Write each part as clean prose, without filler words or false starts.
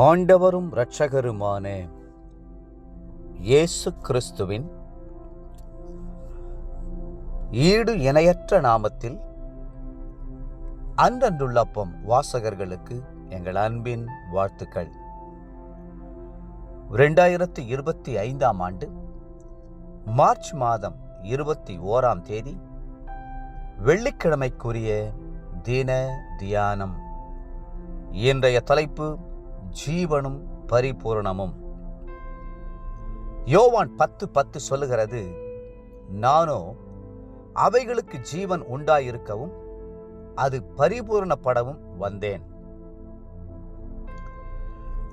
ஆண்டவரும் இரட்சகருமான இயேசு கிறிஸ்துவின் ஈடு இணையற்ற நாமத்தில் அன்றன்றுள்ளப்பம் வாசகர்களுக்கு எங்கள் அன்பின் வாழ்த்துக்கள். 2025 ஆண்டு மார்ச் மாதம் 21 தேதி வெள்ளிக்கிழமைக்குரிய தின தியானம். இன்றைய தலைப்பு ஜீவனும் பரிபூரணமும். யோவான் 10:10 சொல்லுகிறது, நானோ அவைகளுக்கு ஜீவன் உண்டாயிருக்கவும் அது பரிபூரணப்படவும் வந்தேன்.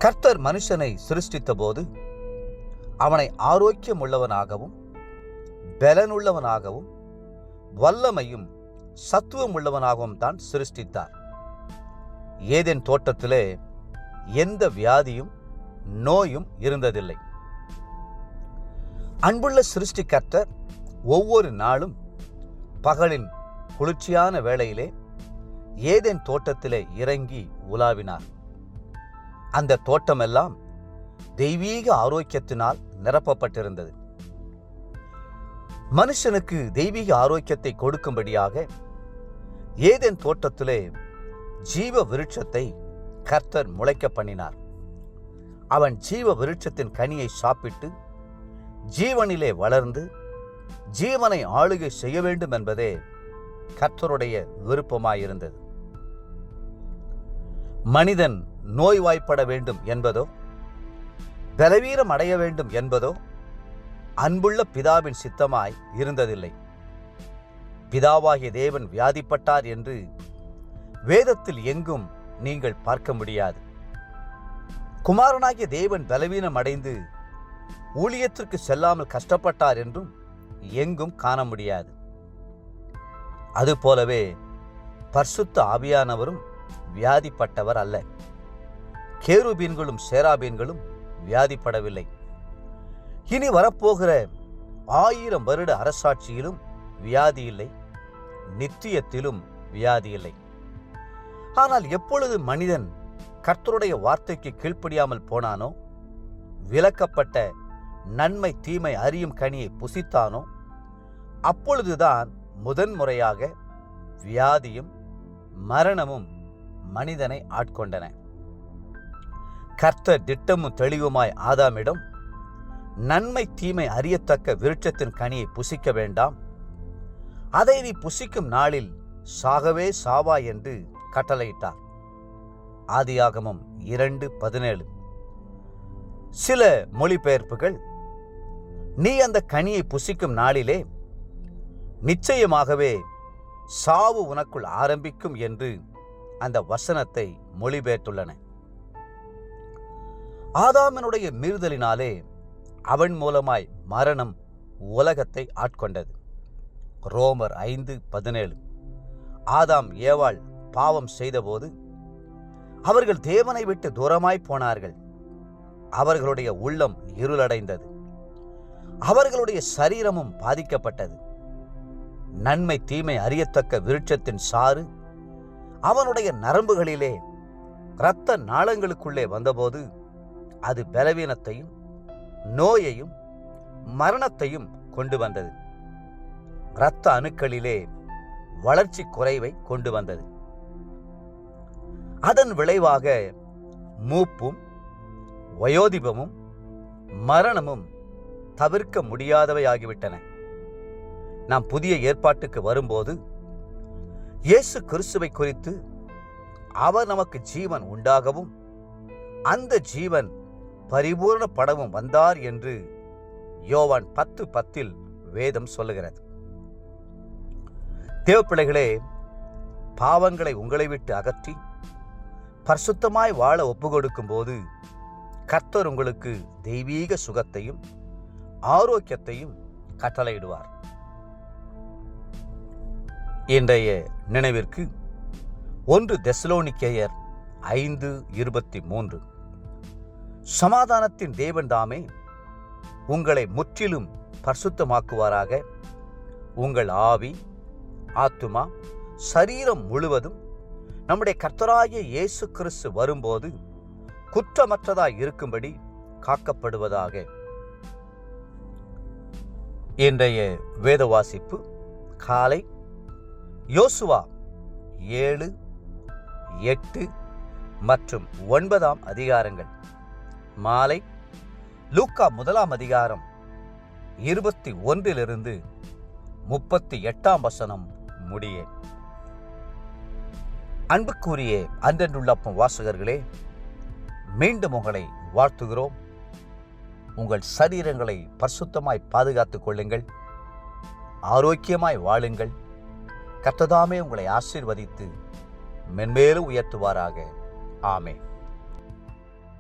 கர்த்தர் மனுஷனை சிருஷ்டித்த போது அவனை ஆரோக்கியம் உள்ளவனாகவும் பலனுள்ளவனாகவும் வல்லமையும் சத்துவம் உள்ளவனாகவும் தான் சிருஷ்டித்தார். ஏதேன் தோட்டத்திலே எந்த வியாதியும் நோயும் இருந்ததில்லை. அன்புள்ள சிருஷ்டி கர்த்தர் ஒவ்வொரு நாளும் பகலின் குளிர்ச்சியான வேளையிலே ஏதேன் தோட்டத்திலே இறங்கி உலாவினார். அந்த தோட்டமெல்லாம் தெய்வீக ஆரோக்கியத்தினால் நிரப்பப்பட்டிருந்தது. மனுஷனுக்கு தெய்வீக ஆரோக்கியத்தை கொடுக்கும்படியாக ஏதேன் தோட்டத்திலே ஜீவ விருட்சத்தை கர்த்தர் முளைக்க பண்ணினார். அவன் ஜீவ விருட்சத்தின் கனியை சாப்பிட்டு ஜீவனிலே வளர்ந்து ஜீவனை ஆளுகை செய்ய வேண்டும் என்பதே கர்த்தருடைய விருப்பமாயிருந்தது. மனிதன் நோய்வாய்ப்பட வேண்டும் என்பதோ பலவீனம் அடைய வேண்டும் என்பதோ அன்புள்ள பிதாவின் சித்தமாய் இருந்ததில்லை. பிதாவாகிய தேவன் வியாதிப்பட்டார் என்று வேதத்தில் எங்கும் நீங்கள் பார்க்க முடியாது. குமாரனாகிய தேவன் பலவீனம் அடைந்து ஊழியத்திற்கு செல்லாமல் கஷ்டப்பட்டார் என்றும் எங்கும் காண முடியாது. அதுபோலவே பரிசுத்த ஆவியானவரும் வியாதிப்பட்டவர் அல்ல. கேருபீன்களும் சேராபீன்களும் வியாதிப்படவில்லை. இனி வரப்போகிற 1000 வருட அரசாட்சியிலும் வியாதி இல்லை, நித்தியத்திலும் வியாதி இல்லை. ஆனால் எப்பொழுது மனிதன் கர்த்தருடைய வார்த்தைக்கு கீழ்ப்படியாமல் போனானோ, விலக்கப்பட்ட நன்மை தீமை அறியும் கனியை புசித்தானோ, அப்பொழுதுதான் முதன்முறையாக வியாதியும் மரணமும் மனிதனை ஆட்கொண்டன. கர்த்தர் திட்டமும் தெளிவுமாய் ஆதாமிடம், நன்மை தீமை அறியத்தக்க விருட்சத்தின் கனியை புசிக்க வேண்டாம், அதை நீ புசிக்கும் நாளில் சாகவே சாவா என்று கட்டளையிட்டார். ஆதியாகமம் 2:17. சில மொழிபெயர்ப்புகள், நீ அந்த கனியை புசிக்கும் நாளிலே நிச்சயமாகவே சாவு உனக்குள் ஆரம்பிக்கும் என்று அந்த வசனத்தை மொழிபெயர்த்துள்ளன. ஆதாமினுடைய மீறுதலினாலே அவன் மூலமாய் மரணம் உலகத்தை ஆட்கொண்டது. ரோமர் 5:17. ஆதாம் ஏவாள் பாவம் செய்தபோது அவர்கள் தேவனை விட்டு தூரமாய் போனார்கள். அவர்களுடைய உள்ளம் இருளடைந்தது, அவர்களுடைய சரீரமும் பாதிக்கப்பட்டது. நன்மை தீமை அறியத்தக்க விருட்சத்தின் சாறு அவனுடைய நரம்புகளிலே இரத்த நாளங்களுக்குள்ளே வந்தபோது அது பலவீனத்தையும் நோயையும் மரணத்தையும் கொண்டு வந்தது. இரத்த அணுக்களிலே வளர்ச்சி குறைவை கொண்டு வந்தது. அதன் விளைவாக மூப்பும் வயோதிபமும் மரணமும் தவிர்க்க முடியாதவையாகிவிட்டன. நாம் புதிய ஏற்பாட்டுக்கு வரும்போது இயேசு கிறிஸ்துவை குறித்து அவர் நமக்கு ஜீவன் உண்டாகவும் அந்த ஜீவன் பரிபூரணப்படவும் வந்தார் என்று யோவான் 10:10 வேதம் சொல்லுகிறது. தேவப்பிள்ளைகளே, பாவங்களை உங்களை விட்டு அகற்றி பரிசுத்தமாய் வாழ ஒப்புக்கொடுக்கும் போது கர்த்தர் உங்களுக்கு தெய்வீக சுகத்தையும் ஆரோக்கியத்தையும் கட்டளையிடுவார். இன்றைய நினைவிற்கு 1 தெசலோனிக்கேயர் 5:23. சமாதானத்தின் தேவன் தாமே உங்களை முற்றிலும் பரிசுத்தமாக்குவாராக. உங்கள் ஆவி, ஆத்துமா, சரீரம் முழுவதும் நம்முடைய கர்த்தராகிய இயேசு கிறிஸ்து வரும்போது குற்றமற்றதாய் இருக்கும்படி காக்கப்படுவதாக. இன்றைய வேத வாசிப்பு காலை யோசுவா 7, 8 மற்றும் 9 அதிகாரங்கள். மாலை லூக்கா 1 அதிகாரம் 21 38 முடிய. அன்புக்குரிய அன்றென்றுள்ளப்பம் வாசகர்களே, மீண்டும் உங்களை வாழ்த்துகிறோம். உங்கள் சரீரங்களை பரிசுத்தமாய் பாதுகாத்துக் கொள்ளுங்கள். ஆரோக்கியமாய் வாழுங்கள். கர்த்தர் தாமே உங்களை ஆசீர்வதித்து மென்மேலும் உயர்த்துவாராக. ஆமென்.